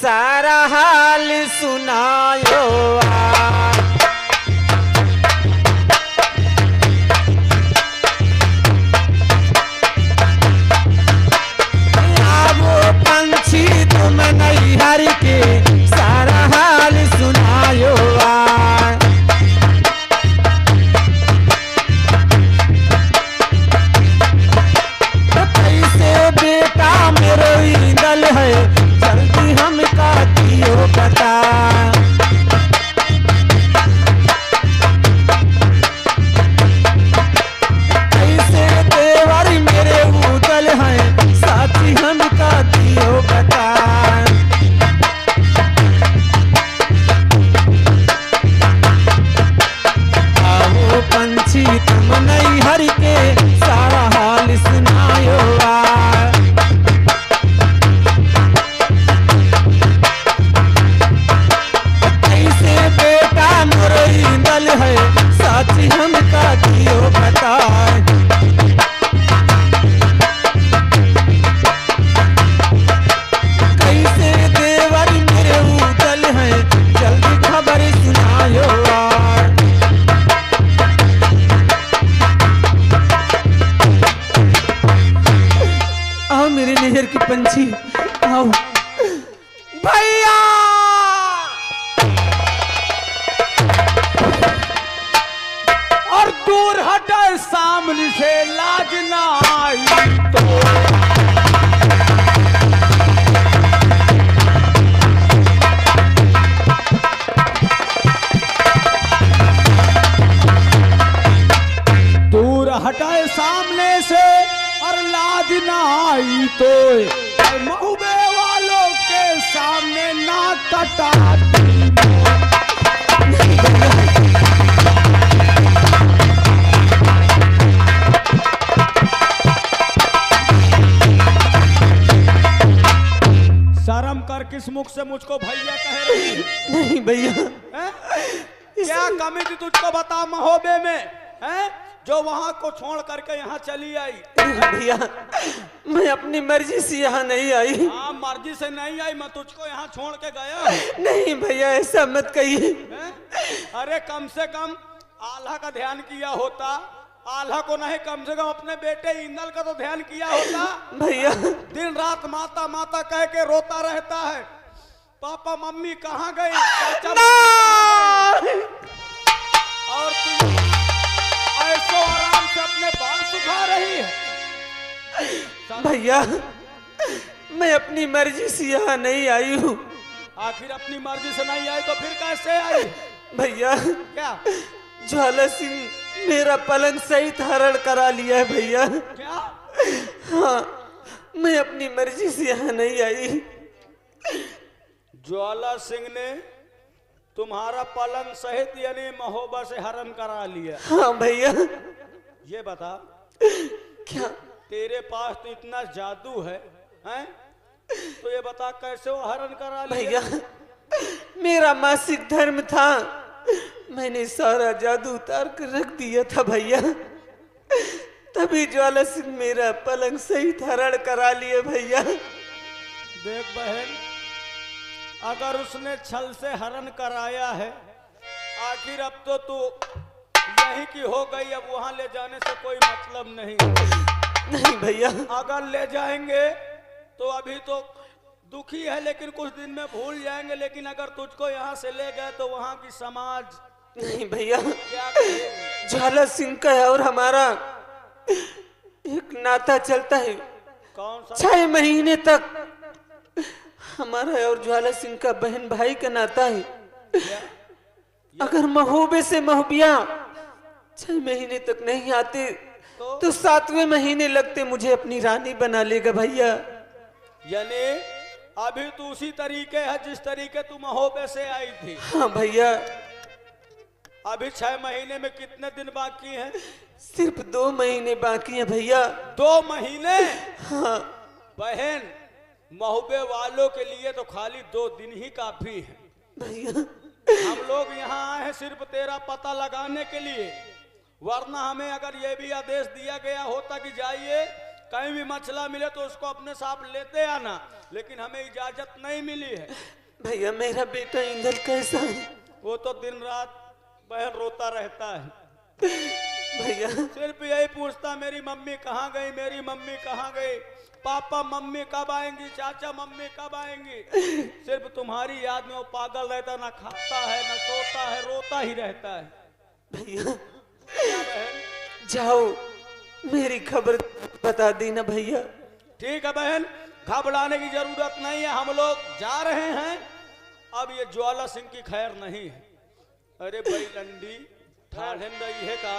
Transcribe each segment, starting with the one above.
सारा हाल सुनायो वो पंछी तुम नहीं हर के सारा हाल सुनायो कैसे बेटा मेरो ईंदल है जल्दी हम का दियो बता कैसे देवर मेरे उदल है साथी हम का दियो बता आओ पंछी तुम नहीं हर के सारा हाल सुनायो कैसे बेटा मोरे ईंदल है साथी हम का दियो बता कैसे देवर मेरे उदल है जल्दी खबर सुनायो आओ मेरे नहर की पंछी आओ भैया और दूर हटे सामने से लाज ना आई तो दूर हटे सामने से और लाज ना आई तो महुबे वालों के सामने ना कटाती शर्म कर किस मुख से मुझको भैया कह रही है? नहीं भैया हैं? क्या कमी थी तुझको बता महोबे में हैं? जो वहां को छोड़ करके यहाँ चली आई। भैया मैं अपनी मर्जी से यहाँ नहीं आई। हाँ मर्जी से नहीं आई, मैं तुझको यहाँ छोड़ के गया। नहीं भैया ऐसा मत कहिए। अरे कम से कम आल्हा का ध्यान किया होता, आल्हा को नहीं कम से कम अपने बेटे इंदल का तो ध्यान किया होता। भैया दिन रात माता माता कह के रोता रहता है, पापा मम्मी कहाँ गए, और तुम ऐसो आराम से अपने बाल सुखा रही है। भैया मैं अपनी मर्जी से यहाँ नहीं आई हूँ। आखिर अपनी मर्जी से नहीं आई तो फिर कैसे आई? भैया क्या ज्वाला सिंह मेरा पलंग सहित हरण करा लिया है भैया। क्या? हाँ मैं अपनी मर्जी से यहाँ नहीं आई। ज्वाला सिंह ने तुम्हारा पलंग सहित यानी महोबा से हरण करा लिया? हाँ भैया। ये बता क्या तेरे पास तो इतना जादू है, हैं? तो ये बता कैसे वो हरण करा लिया? भैया मेरा मासिक धर्म था, मैंने सारा जादू उतार कर रख दिया था भैया, तभी ज्वाला सिंह मेरा पलंग सहित हरण करा लिए भैया। देख बहन, अगर उसने छल से हरण कराया है, आखिर अब तो तू यही की हो गई, अब वहां ले जाने से कोई मतलब नहीं। नहीं भैया अगर ले जाएंगे तो अभी तो दुखी है लेकिन कुछ दिन में भूल जाएंगे, लेकिन अगर तुझको यहाँ से ले गए तो वहाँ की समाज नहीं भैया, क्या कहेगी? ज्वाला सिंह का और हमारा एक नाता चलता है। कौन सा? 6 महीने तक हमारा और ज्वाला सिंह का बहन भाई का नाता है। अगर महोबे से महोबिया 6 महीने तक नहीं आते तो 7वें महीने लगते मुझे अपनी रानी बना लेगा भैया। यानी अभी तू उसी तरीके है जिस तरीके तू महोबे से आई थी? हाँ भैया। अभी 6 महीने में कितने दिन बाकी हैं? सिर्फ 2 महीने बाकी हैं भैया। 2 महीने? हाँ बहन, महोबे वालों के लिए तो खाली 2 दिन ही काफी है भैया। हम लोग यहाँ आए हैं सिर्फ तेरा पता लगाने के लिए, वरना हमें अगर ये भी आदेश दिया गया होता कि जाइए कहीं भी मछला मिले तो उसको अपने साथ लेते आना, लेकिन हमें इजाजत नहीं मिली है। भैया मेरा बेटा इंदल कैसा है? वो तो दिन रात बहन रोता रहता है, भैया सिर्फ यही पूछता मेरी मम्मी कहाँ गई, मेरी मम्मी कहाँ गई, पापा मम्मी कब आएंगी, चाचा मम्मी कब आएंगी। सिर्फ तुम्हारी याद में वो पागल रहता, ना खाता है ना सोता है, रोता ही रहता है। भैया क्या बहन? जाओ मेरी खबर बता देना भैया। ठीक है बहन, घबराने की जरूरत नहीं है, हम लोग जा रहे हैं। अब ये ज्वाला सिंह की खैर नहीं है। अरे भाई लंडी ठाढ़ रही है का,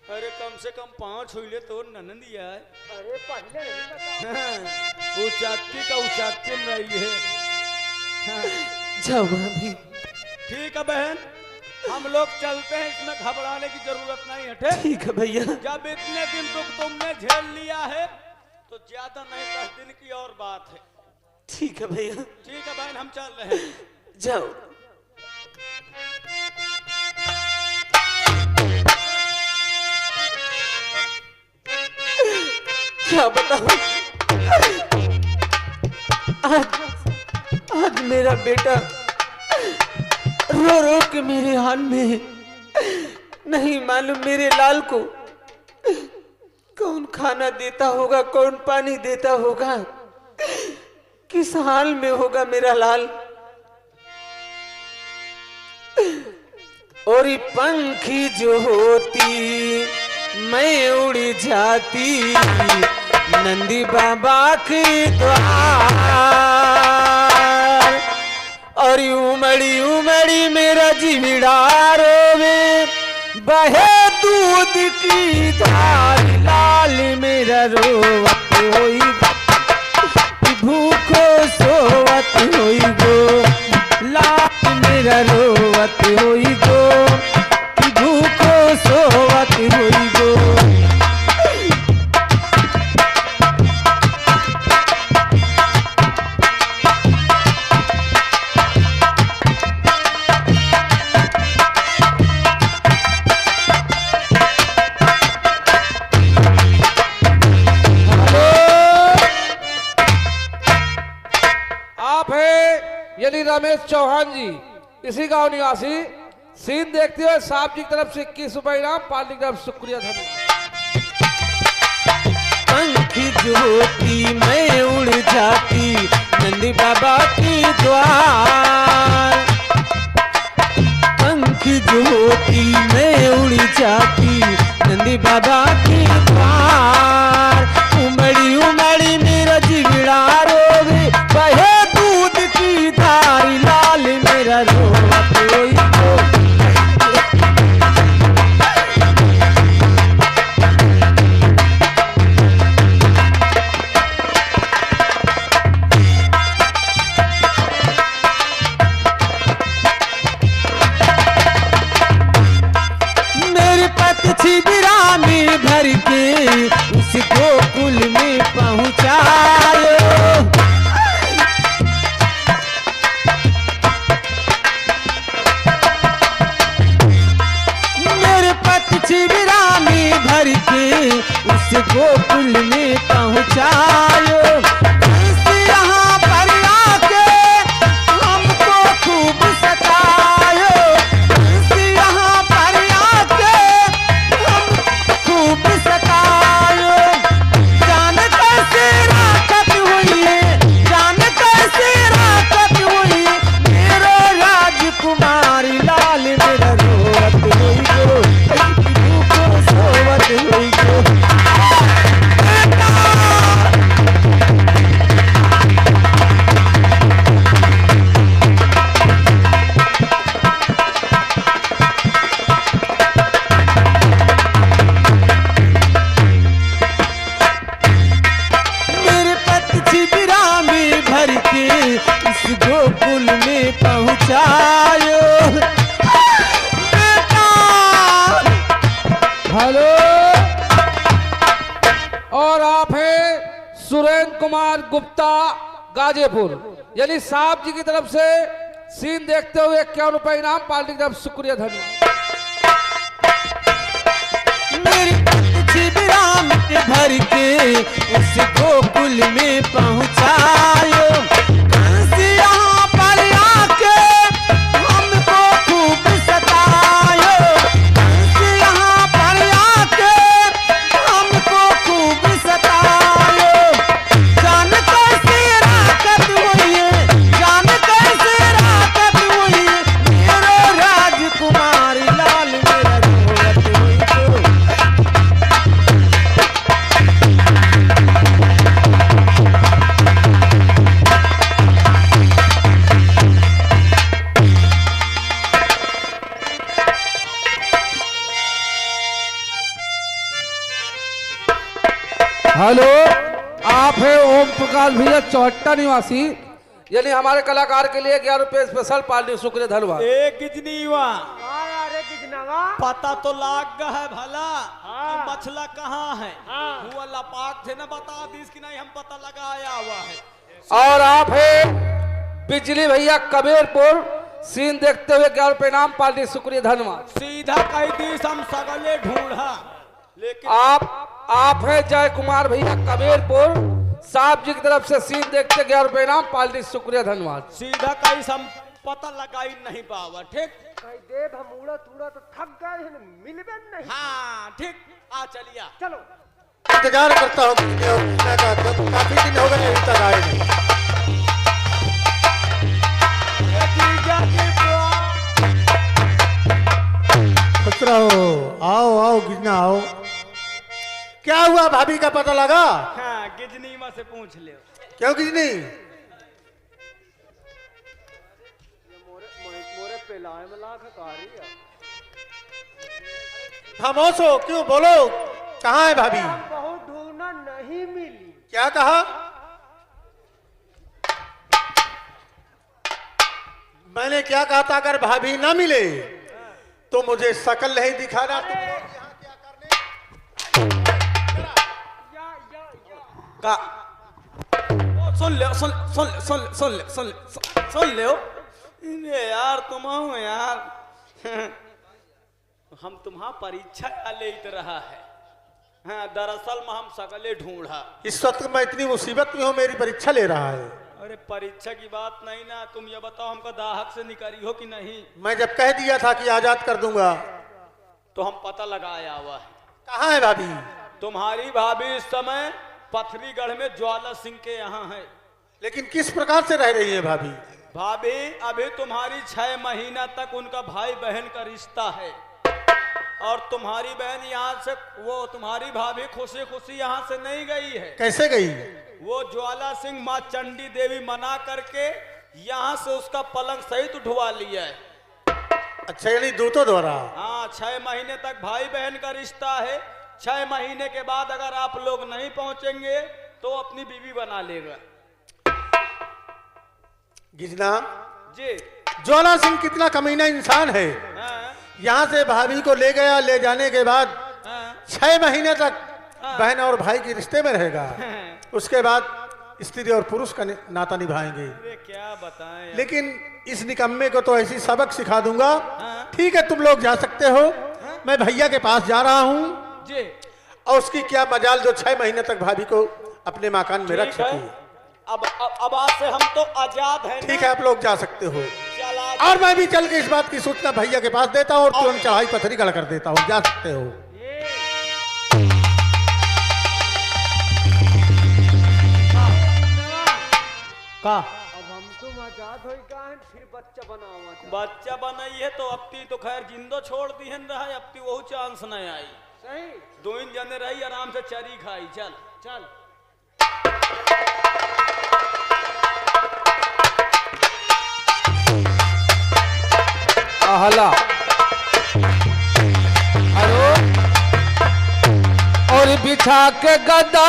अरे कम से कम 5 हुईले तो ननंदिया है। अरे पहले नहीं बता। उचाकी का उचाकिन रही है। जाओ भाभी। ठीक है बहन, हम लोग चलते हैं, इसमें घबराने की जरूरत नहीं है। ठीक है भैया। जब इतने दिन दुख तुमने झेल लिया है तो ज्यादा नहीं, 10 दिन की और बात है। ठीक है भैया। ठीक है बहन, हम चल रहे हैं। जाओ। क्या बताऊं, आज मेरा बेटा रो रो के मेरे हाल में है। नहीं मालूम मेरे लाल को कौन खाना देता होगा, कौन पानी देता होगा, किस हाल में होगा मेरा लाल। और ये पंखी जो होती मैं उड़ जाती नंदी बाबा के द्वार। और उमड़ी उमड़ी मेरा जीविड़ा रोवे, बहे दूध की धार, लाल मेरा रोवत होई, भूखो सोवत होई गो, लाल मेरा रोवत होई गो, भूखो सोवत होई गो। यदि रमेश चौहान जी इसी गांव निवासी, सीन देखते हुए साहब जी की तरफ से 21 रुपए इनाम, पार्टी की तरफ शुक्रिया धन्यवाद। पंख ज्योति मैं उड़ जाती नंदी बाबा की द्वार। पंख ज्योति मैं उड़ जाती नंदी बाबा की द्वार। उमड़ी उमड़ी मेरा जिगड़ा रोवे, बहे दूध की धार, लाल मेरा रोवत होई गो। छिबरा में भर के उस गोकुल में पहुंचायो। मेरे पति छिबरा में भर के उस गोकुल में पहुंचायो। यहाँ पर आके हमको खूब सतायो, यहाँ पर आके खूब सतायो। जान कैसे राकत हुई, जान कैसे राकत हुई, मेरो राजकुमारी, लाल मेरा रोवत हुई गो, भूखो सोवत हुई गो। इस गोकुल में पहुंचायो बेटा। हेलो, और आप हैं सुरेंद्र कुमार गुप्ता गाजीपुर, यानी साहब जी की तरफ से सीन देखते हुए 51 रुपए इनाम, पार्टी की तरफ शुक्रिया धन्यवाद। मेरी विराम के भर के उस गोकुल में पहुँचायो। कंस यहाँ पर आके हमको खूब सतायो। कंस यहाँ पर आके हमको खूब सतायो। जान कैसे राकत हुई है, जान कैसे राकत हुई है, मेरो राजकुमारी लाल मेरा रोवत हुई तो। हेलो, आप है ओम प्रकाश भैया चौहट्टा निवासी, यानी हमारे कलाकार के लिए 11 रुपए स्पेशल पार्टी शुक्रिया धन्यवाद। एक किजनीवा पता तो लाग गया है भला कि मछला कहाँ है। हुआ लपाक थे ना, बता दीस कि नहीं हम पता लगाया हुआ है। और आप है बिजली भैया कबीरपुर, सीन देखते हुए 11 रुपए नाम पार्टी शुक्रिया धन्यवाद। सीधा कह दीस हम सगले ढूंढा, लेकिन आप है जय कुमार भैया कबीरपुर, साहब जी की तरफ से सीन देखते 11 रुपए नाम पार्टी शुक्रिया धन्यवाद। सीधा कहीं हम पता लगाई नहीं पावा। ठीक कहीं देव हम उड़त उड़त थक गए हैं, मिलबे नहीं। हाँ ठीक, आ चलिया चलो इंतजार करता हूँ कृष्णा का, तो काफी दिन हो गए अभी तक आए नहीं। ए जीजा की बुआ। खुश रहो, आओ आओ कृष्णा आओ। क्या हुआ, भाभी का पता लगा? हाँ गिजनीमा से पूछ ले। क्यों कृष्णी? मोरे पेलाए में लाख कारी है। खामोश हो क्यों, बोलो कहाँ है भाभी? हम बहुत ढूंढना नहीं मिली। क्या कहा? मैंने क्या कहा था, अगर भाभी ना मिले तो मुझे शकल नहीं दिखाना। तुम लोग यहाँ क्या करने? का सुन ले, सुन सुन सुन सुन ले, सुन सुन ले इन्हें यार, तुम हो यार। हम तुम्हारा परीक्षा ले रहा है। हाँ दरअसल में हम सकले ढूंढा। इस वक्त मैं इतनी मुसीबत में हूँ, मेरी परीक्षा ले रहा है। अरे परीक्षा की बात नहीं ना, तुम ये बताओ हमको दाहक से निकली हो कि नहीं। मैं जब कह दिया था कि आजाद कर दूंगा, तो हम पता लगाया हुआ है। कहाँ है भाभी? तुम्हारी भाभी इस समय पथरीगढ़ में ज्वाला सिंह के यहाँ है। लेकिन किस प्रकार से रह रही है भाभी? भाभी अभी तुम्हारी 6 महीना तक उनका भाई बहन का रिश्ता है, और तुम्हारी बहन यहाँ से, वो तुम्हारी भाभी खुशी खुशी यहाँ से नहीं गई है। कैसे गई? वो ज्वाला सिंह माँ चंडी देवी मना करके यहाँ से उसका पलंग सहित उठवा लिया है। अच्छा, यानी दूतों द्वारा? हाँ 6 महीने तक भाई बहन का रिश्ता है। 6 महीने के बाद अगर आप लोग नहीं पहुंचेंगे तो अपनी बीवी बना लेगा। गिजना जी ज्वाला सिंह कितना कमीना इंसान है। हाँ, यहाँ से भाभी को ले गया, ले जाने के बाद हाँ, 6 महीने तक बहन और भाई के रिश्ते में रहेगा। उसके बाद स्त्री और पुरुष का नाता निभाएंगे। अरे क्या बताएं यार। लेकिन इस निकम्मे को तो ऐसी सबक सिखा दूंगा। हाँ। ठीक है, तुम लोग जा सकते हो। मैं भैया के पास जा रहा हूँ, जी और उसकी क्या मजाल जो 6 महीने तक भाभी को अपने मकान में रख ठीक है। सकी। अब आज से हम तो आजाद हैं। ठीक है, आप लोग जा सकते हो। चला और मैं भी चल के इस बात की सूचना भैया के पास देता हूँ और तुरंत चढ़ाई पथरी गढ़ कर देता हूँ। जा सकते हो। का अब हम तुम आजाद हो का है, फिर बच्चा बनावा। बच्चा बनाई है तो अब ती तो खैर जिंदो छोड़ दी है रहा, अब ती वही चांस नहीं आई। सही 2 जने रही आराम से चरी खाई। चल चल। हला हेलो, और बिछा के गद्दा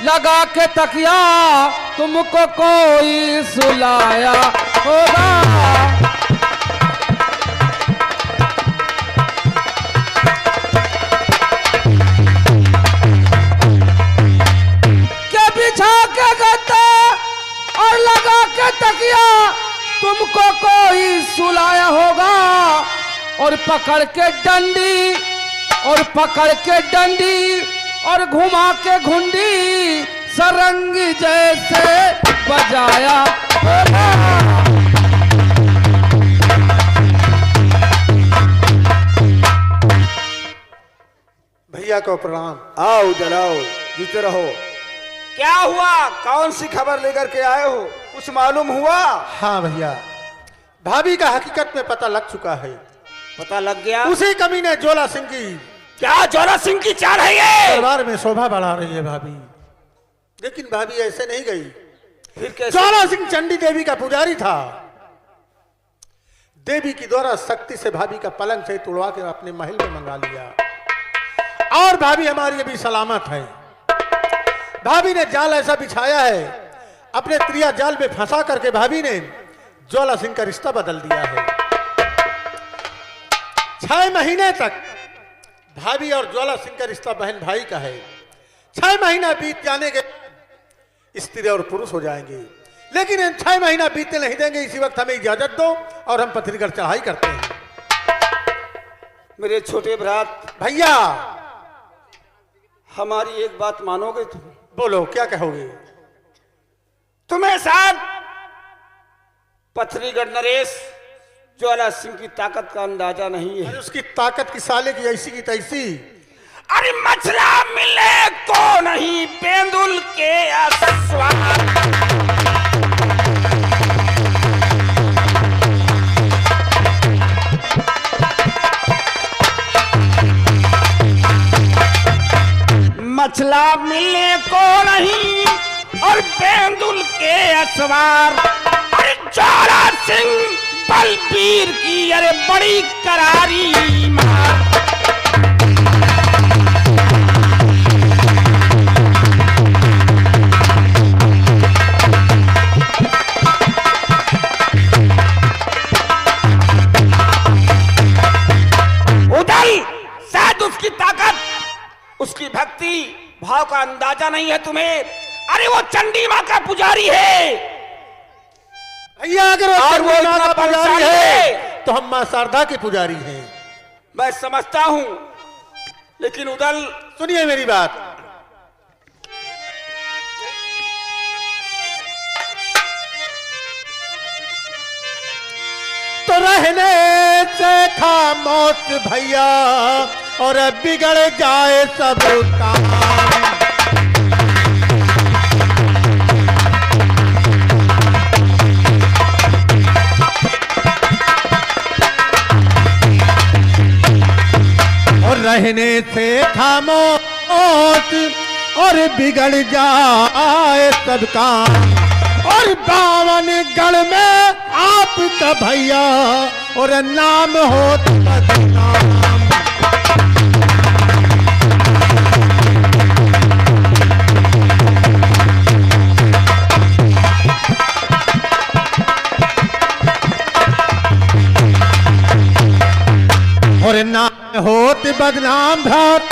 लगा के तकिया तुमको कोई सुलाया होगा। के बिछा के गद्दा और लगा के तकिया तुमको कोई सुलाया होगा, और पकड़ के डंडी और पकड़ के डंडी और घुमा के घुंडी सरंग जैसे बजाया। भैया को प्रणाम। आओ उधर आओ, जीते रहो। क्या हुआ? कौन सी खबर लेकर के आए हो? कुछ मालूम हुआ? हाँ भैया, भाभी का हकीकत में पता लग चुका है। पता लग गया? उसी कमीने ज्वाला सिंह की क्या ज्वाला सिंह की चाल है ये? दरबार में शोभा बढ़ा रही है भाभी। लेकिन भाभी ऐसे नहीं गई। फिर कैसे? ज्वाला सिंह चंडी देवी का पुजारी था। देवी की द्वारा शक्ति से भाभी का पलंग से तोड़वा के अपने महल में मंगा लिया और भाभी हमारी अभी सलामत है। भाभी ने जाल ऐसा बिछाया है, अपने त्रिया जाल में फंसा करके भाभी ने ज्वाला सिंह का रिश्ता बदल दिया है। 6 महीने तक भाभी और ज्वाला सिंह का रिश्ता बहन भाई का है। 6 महीना बीत जाने के स्त्री और पुरुष हो जाएंगे, लेकिन इन 6 महीना बीतने नहीं देंगे। इसी वक्त हमें इजाजत दो और हम पथरीगढ़ चढ़ाई करते हैं। मेरे छोटे भ्रात, भैया हमारी एक बात मानोगे तुम? बोलो, क्या कहोगे? तुम्हें साथ पथरीगढ़ नरेश ज्वाला सिंह की ताकत का अंदाजा नहीं है। अरे उसकी ताकत की साले की ऐसी की तैसी। अरे मछला मिले को नहीं बेंदुल के अस्वाद। मछला मिलने को नहीं और बेंदुल के असवार। अरे ज्वाला सिंह बलबीर की अरे बड़ी करारी मार। उदल शायद उसकी ताकत, उसकी भक्ति भाव का अंदाजा नहीं है तुम्हें। अरे वो चंडी माँ का पुजारी है भैया, अगर और वो चंडी माँ इतना का पुजारी बलशाली है तो हम मां शारदा की पुजारी हैं। मैं समझता हूं, लेकिन उदल सुनिए मेरी बात। तो रहने से खामोश भैया और बिगड़ जाए सब काम। और रहने से खामोश और बिगड़ जाए सब काम। और 52 में आपका भैया और नाम हो बदनाम। और नाम होत बदनाम भ्रात,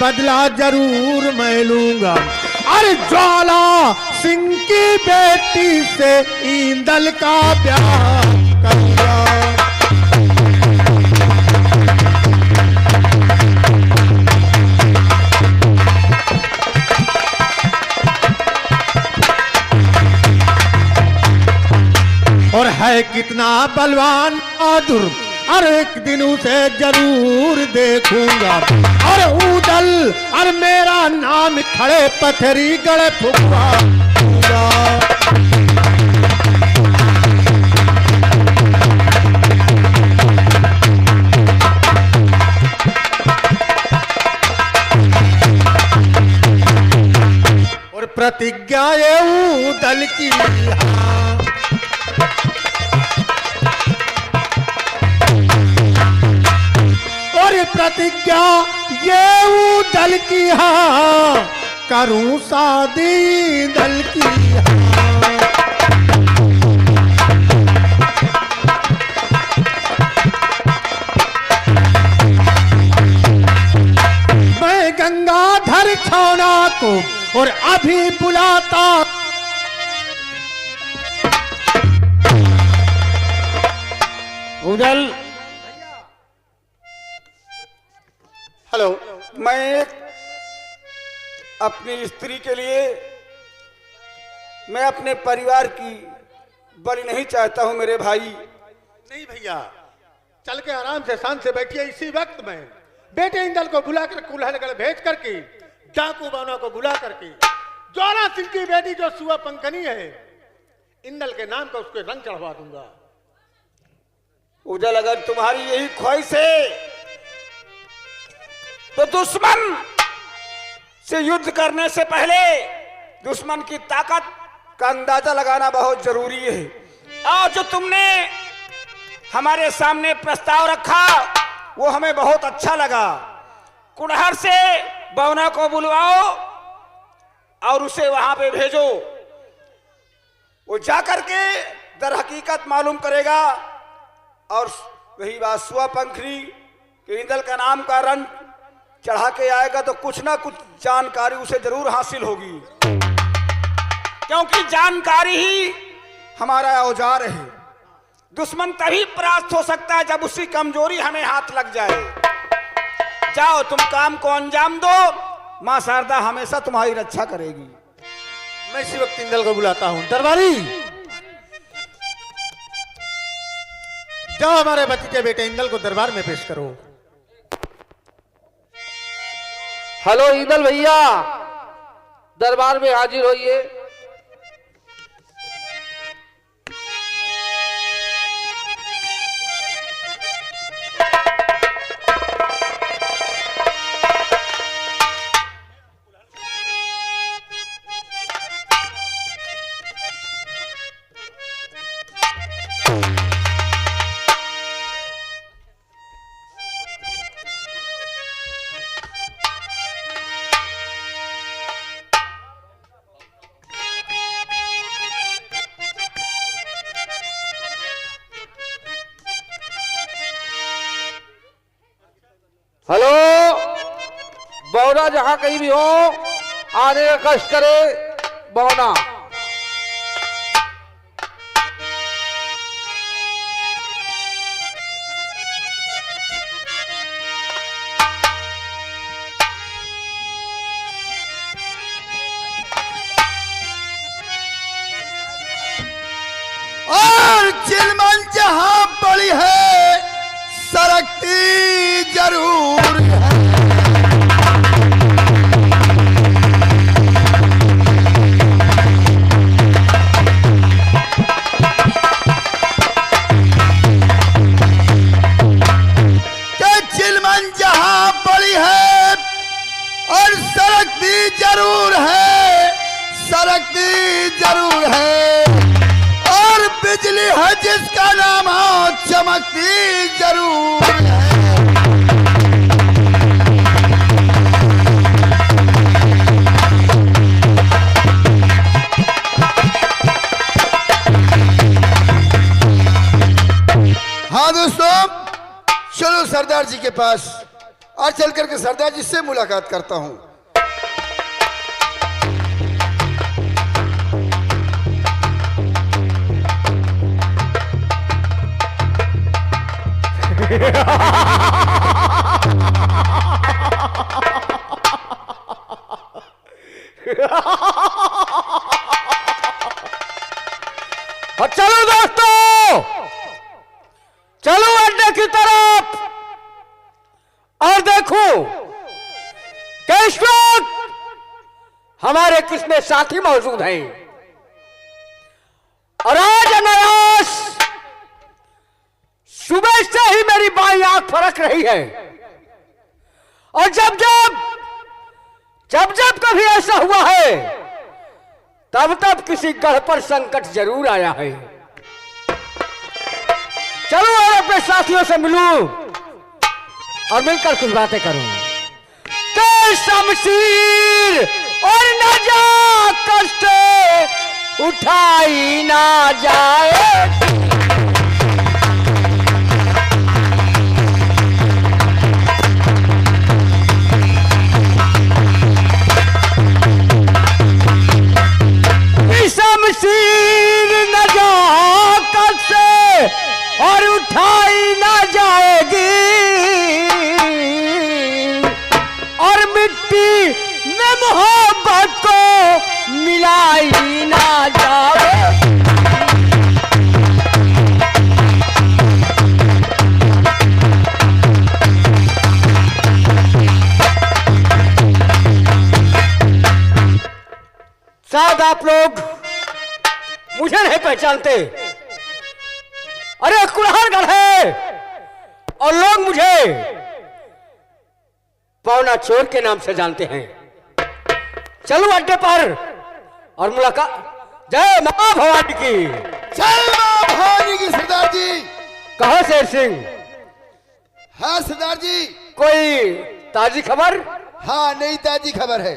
बदला जरूर मैं लूंगा। अरे ज्वाला सिंह की बेटी से ईंदल का ब्याह करूंगा। और है कितना बलवान बहादुर, और एक दिन उसे जरूर देखूंगा। और उदल और मेरा नाम खड़े पथरीगढ़ फुकवाऊंगा। और प्रतिज्ञा ये उदल की प्रतिज्ञा ये दल की हाँ, करूं शादी दल की हाँ। मैं गंगाधर छौना को और अभी बुलाता। उदल हेलो। मैं एक अपनी स्त्री के लिए, मैं अपने परिवार की बलि नहीं चाहता हूं मेरे भाई। नहीं भैया, चल के आराम से शांत से बैठिए। इसी वक्त में बेटे इंदल को बुलाकर कुल्हाड़गढ़ भेज करके डाकू बानों को बुला करके ज्वाला सिंह की बेटी जो सुआ पंखनी है इंदल के नाम का उसके रंग चढ़वा दूंगा। उजल, अगर तुम्हारी यही ख्वाहिश है तो दुश्मन से युद्ध करने से पहले दुश्मन की ताकत का अंदाजा लगाना बहुत जरूरी है। आज जो तुमने हमारे सामने प्रस्ताव रखा वो हमें बहुत अच्छा लगा। कुड़हर से बवना को बुलवाओ और उसे वहां पे भेजो। वो जाकर के दर हकीकत मालूम करेगा। और रही बात सुआ पंखनी के इंदल का नाम का रंग चढ़ा के आएगा तो कुछ ना कुछ जानकारी उसे जरूर हासिल होगी, क्योंकि जानकारी ही हमारा औजार है। दुश्मन तभी परास्त हो सकता है जब उसकी कमजोरी हमें हाथ लग जाए। जाओ, तुम काम को अंजाम दो, मां शारदा हमेशा तुम्हारी रक्षा करेगी। मैं इसी वक्त इंदल को बुलाता हूं। दरबारी, जाओ हमारे भतीजे बेटे इंदल को दरबार में पेश करो। हेलो इंदल भैया, दरबार में हाजिर होइए। हेलो, बौना जहां कहीं भी हो आने का कष्ट करे। बौना, और चिलमन जहां पड़ी है सरकती जरूर है। कि चिलमन जहां पड़ी है और सरकती जरूर है, सरकती जरूर है। और बिजली है जिसका नाम हो चमकती जरूर है। हाँ दोस्तों, चलो सरदार जी के पास। आज चल करके सरदार जी से मुलाकात करता हूँ। चलो दोस्तों, चलो अड्डे की तरफ और देखो कि इस वक्त हमारे कितने साथी मौजूद हैं। और आज अनायास सुबह से ही मेरी बाईं आंख फरक रही है। और जब जब कभी ऐसा हुआ है तब तब किसी गढ़ पर संकट जरूर आया है। चलो और अपने साथियों से मिलूं और मिलकर कुछ बातें करूं। तो शमशीर और न जा कष्ट उठाई ना जाए। शमशीर न जा कष्ट और उठाई ना जाएगी। शायद आप लोग मुझे नहीं पहचानते। अरे कुल्हाड़गढ़ है और लोग मुझे पौना चोर के नाम से जानते हैं। चलो अड्डे पर और मुलाकात। जय मां भवानी की। जय मां भवानी की सरदार जी। कहो शेर सिंह, हाँ सरदार जी। कोई ताजी खबर? हाँ नई ताजी खबर है।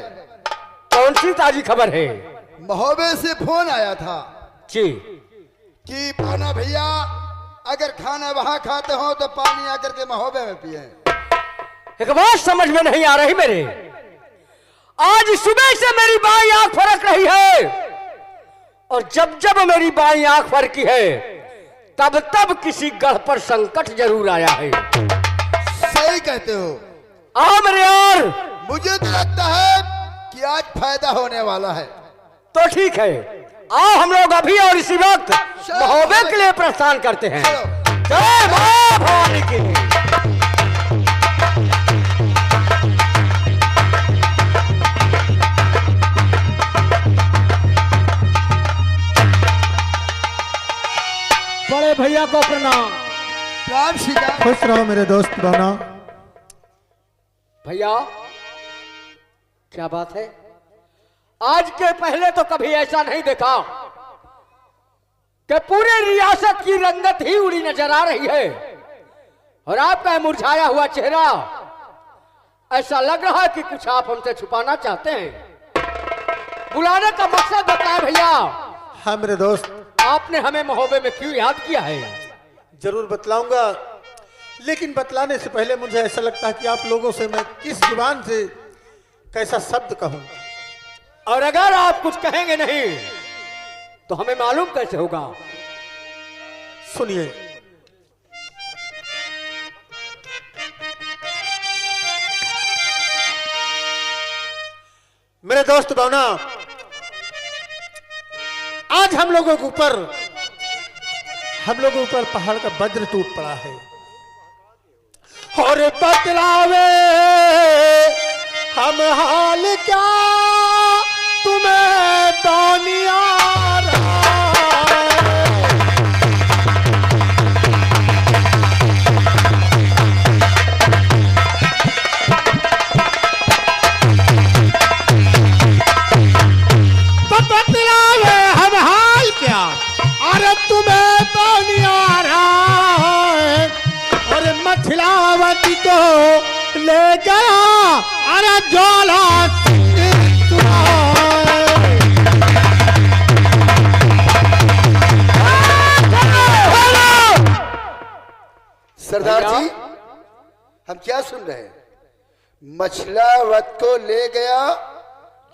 कौन सी ताजी खबर है? महोबे से फोन आया था जी कि पाना भैया अगर खाना वहां खाते हो तो पानी आकर के महोबे में पिए। एक बात समझ में नहीं आ रही मेरे। आज सुबह से मेरी बाई आंख फरक रही है और जब जब मेरी बाई आंख फरकी है तब तब किसी गढ़ पर संकट जरूर आया है। सही कहते हो। आओ मेरे यार। मुझे तो लगता है कि आज फायदा होने वाला है। तो ठीक है, आओ हम लोग अभी और इसी वक्त महोबे के लिए प्रस्थान करते हैं। चलो। जय मां भवानी की। बड़े भैया को प्रणाम। राम सीता। खुश रहो मेरे दोस्त भावना। भैया क्या बात है? आज के पहले तो कभी ऐसा नहीं देखा कि पूरे रियासत की रंगत ही उड़ी नजर आ रही है और आपका मुरझाया हुआ चेहरा ऐसा लग रहा है कि कुछ आप हमसे छुपाना चाहते हैं। बुलाने का मकसद बताएं भैया। हाँ मेरे दोस्त, आपने हमें महोबे में क्यों याद किया है? जरूर बतलाऊंगा, लेकिन बतलाने से पहले मुझे ऐसा लगता है कि आप लोगों से मैं किस जुबान से कैसा शब्द कहूं। और अगर आप कुछ कहेंगे नहीं तो हमें मालूम कैसे होगा? सुनिए। मेरे दोस्त भावना, आज हम लोगों के ऊपर पहाड़ का वज्र टूट पड़ा है और बतलावे हम हाल क्या तुम्हें दानिया बतलावे हम हाल क्या, अरे तुम्हें पानी आ रहा है और मथिलावती को ले गया अरे ज्वाला सरदार जी हम क्या सुन रहे हैं? मछलावत को ले गया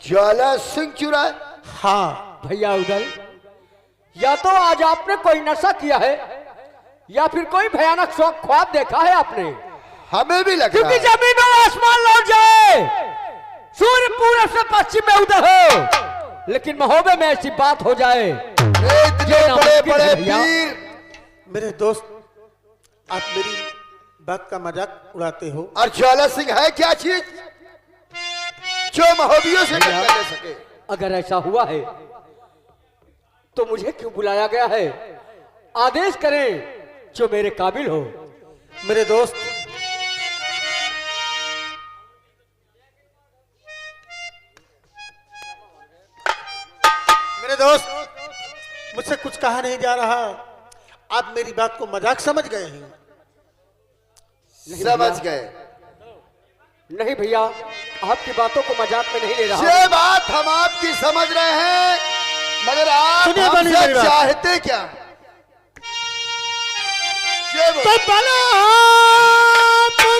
ज्वाला सिंह चुराए। हाँ भैया उदल, या तो आज आपने कोई नशा किया है या फिर कोई भयानक शौक ख्वाब देखा है आपने। हमें भी लग रहा क्योंकि है। जमीन और आसमान लौट जाए, सूर्य पूरब से पश्चिम में उदय हो, लेकिन महोबे में ऐसी बात हो जाए। इतने ये बड़े नामुमकिन बड़े है भैया। वीर। मेरे दोस्त, आप मेरी बात का मजाक उड़ाते हो। और ज्वाला सिंह है क्या चीज जो महोबियों से टक्कर ले सके? अगर ऐसा हुआ है तो मुझे क्यों बुलाया गया है? आदेश करें जो मेरे काबिल हो। मेरे दोस्त, मुझसे कुछ कहा नहीं जा रहा। आप मेरी बात को मजाक समझ गए हैं। समझ गए। नहीं भैया, आपकी बातों को मजाक में नहीं ले रहा। ये बात हम आपकी समझ रहे हैं, मगर आप सुनिए बनी हमसे मेरी बात। चाहते क्या? ये तो बना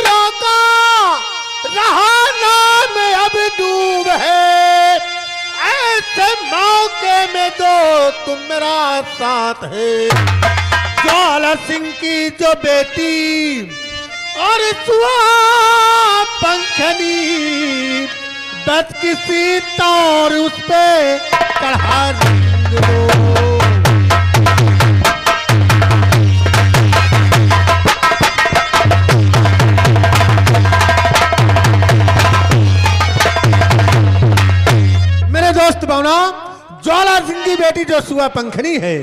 रोका रहा नाम अब डूब है, ऐसे मौके में दो तुम मेरा साथ है। ज्वाला सिंह की जो बेटी और सुआ पंखनी बदकिसी तौर उस पे चढ़ा रंग दो। मेरे दोस्त भावना, ज्वाला सिंह की बेटी जो सुआ पंखनी है,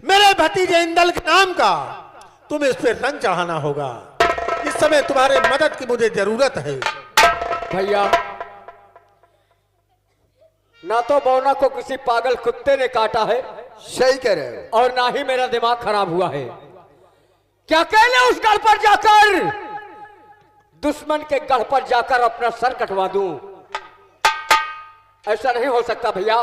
मेरे भतीजे इंदल के नाम का, तुम्हें इस पे रंग चढ़ाना होगा। इस समय तुम्हारे मदद की मुझे जरूरत है। भैया, ना तो बौना को किसी पागल कुत्ते ने काटा है सही कह रहे हो। और ना ही मेरा दिमाग खराब हुआ है। क्या कहने उस गढ़ पर जाकर, दुश्मन के गढ़ पर जाकर अपना सर कटवा दूं? ऐसा नहीं हो सकता भैया।